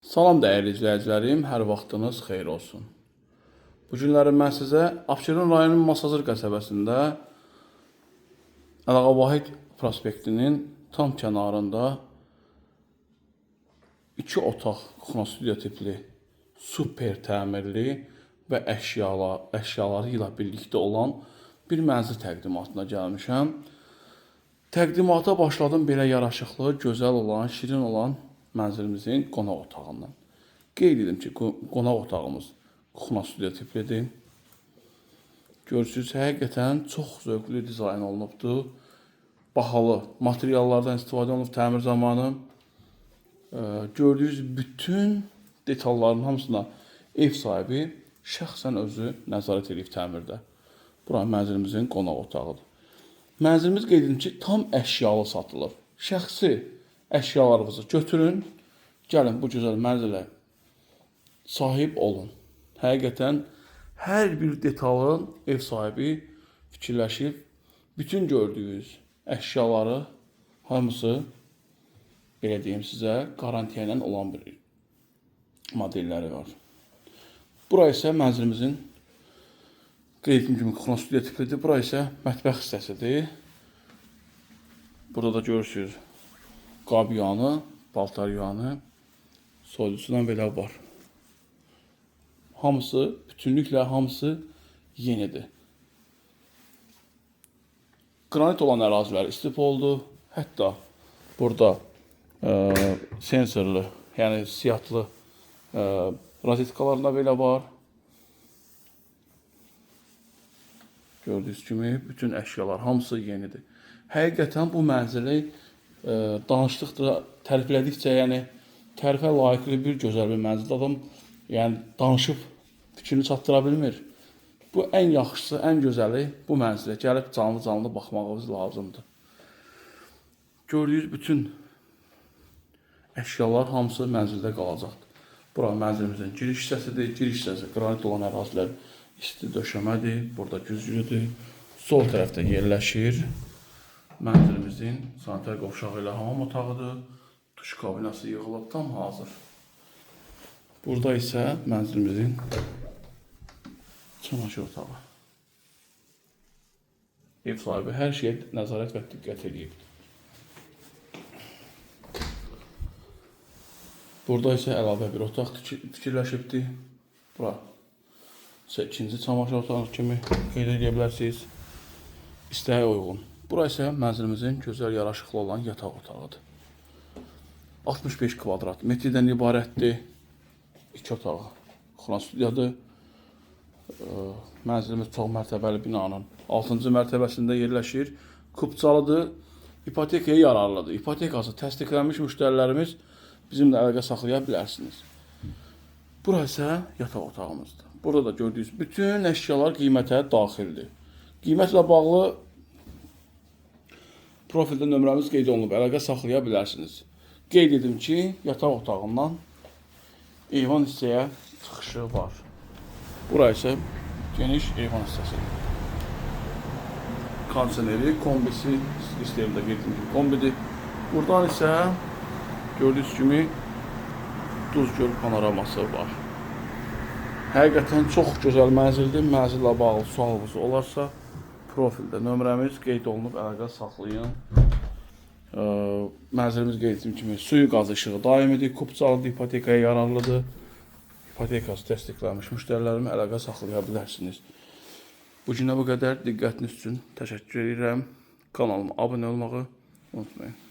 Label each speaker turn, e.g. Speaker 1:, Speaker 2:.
Speaker 1: Salam dəyərli izləyicilərim, hər vaxtınız xeyir olsun. Bu günləri mən sizə Abşeron rayonunun Masazır qəsəbəsində Əlağa Vahid prospektinin tam kənarında 2 otaq kinostudiya tipli, super təmirli və əşyaları ilə birlikdə olan bir mənzil təqdimatına gəlmişəm. Təqdimata başladım belə yaraşıqlı, gözəl olan, şirin olan mənzilimizin qonaq otağından. Qeyd edim ki, qonaq otağımız kuxna studiya tiplidir. Görürsünüz, həqiqətən çox zövqlü dizayn olunubdur. Bahalı materiallardan istifadə olunub təmir zamanı. Gördüyünüz bütün detalların hamısına ev sahibi şəxsən özü nəzarət edib təmirdə. Bura mənzilimizin qonaq otağıdır. Mənzilimiz qeyd edim ki, tam əşyalı satılır. Şəxsi əşyalarınızı götürün, gəlin bu gözəl mənzilə sahib olun. Həqiqətən hər bir detalın ev sahibi fikirləşib, bütün gördüyünüz əşyaları hamısı, belə deyim sizə, qarantiya ilə olan bir modelləri var. Bura isə mənzilimizin qeyd etdiyim kimi kuxna studiya tiplidir. Bura isə mətbəx hissəsidir. Burada da görürsünüz, qab yanı, paltar yanı, soyuducudan belə var. Hamısı, bütünlüklə hamısı yenidir. Qranit olan ərazilər istif oldu. Hətta burada sensorlu, yəni siyahlı rozetkalarında belə var. Gördüyünüz kimi bütün əşyalar hamısı yenidir. Həqiqətən bu mənzili danışdıqca, təriflədikcə, yəni tərifə layiqli bir gözəl bir mənzil. Adam yəni danışıb fikrini çatdıra bilmir. Bu ən yaxşısı, ən gözəli bu mənzilə gəlib canlı baxmağınız lazımdır. Gördüyünüz bütün əşyalar hamısı mənzildə qalacaqdır. Bura mənzilimizin giriş hissəsidir. Giriş hissəsi qranit olan ərazilər isti döşəmədir. Burada güzgülüdür. Sol tərəfdə yerləşir. Mənzilimizin sanitar qovşağı ilə hamam otağıdır. Duş kabinası yığılıb tam hazır. Burada isə mənzilimizin çamaşır otağı. Ev sahibi hər şeyə nəzarət və diqqət edib. Burada isə əlavə bir otaq fikirləşibdir. Bura isə ikinci çamaşır otağı kimi qeyd edə bilərsiniz. İstəyə uyğun. Bura isə mənzilimizin gözəl yaraşıqlı olan yataq otağıdır. 65 kvadrat metrdən ibarətdir. 2 otağı kuxna studiyadır. Mənzilimiz çox mərtəbəli binanın 6-cı mərtəbəsində yerləşir. Kupçalıdır. İpotekaya yararlıdır. İpotekası təsdiqlənmiş müştərilərimiz bizimlə əlaqə saxlaya bilərsiniz. Bura isə yataq otağımızdır. Burada da gördüyünüz bütün əşyalar qiymətə daxildir. Qiymətlə bağlı profildə nömrəmiz qeyd olunub, əlaqə saxlaya bilərsiniz. Qeyd edim ki, yataq otağından eyvan hissəyə çıxışı var. Bura isə geniş eyvan hissəsidir. Kondisioneri, kombisi sistemdə qeyd edim ki, kombidir. Buradan isə gördüyünüz kimi Duzgöl panoraması var. Həqiqətən çox gözəl mənzildir. Mənzillə bağlı sualınız olarsa, profildə nömrəmiz qeyd olunub, əlaqə saxlayın. Mənzilimiz qeyd etdiyim kimi suyu, qaz, işığı daimidir, kupçalıdır, ipotekaya yararlıdır. İpotekası təsdiqlənmiş müştərilərimə əlaqə saxlaya bilərsiniz. Bu günə bu qədər. Diqqətiniz üçün təşəkkür edirəm. Kanalıma abunə olmağı unutmayın.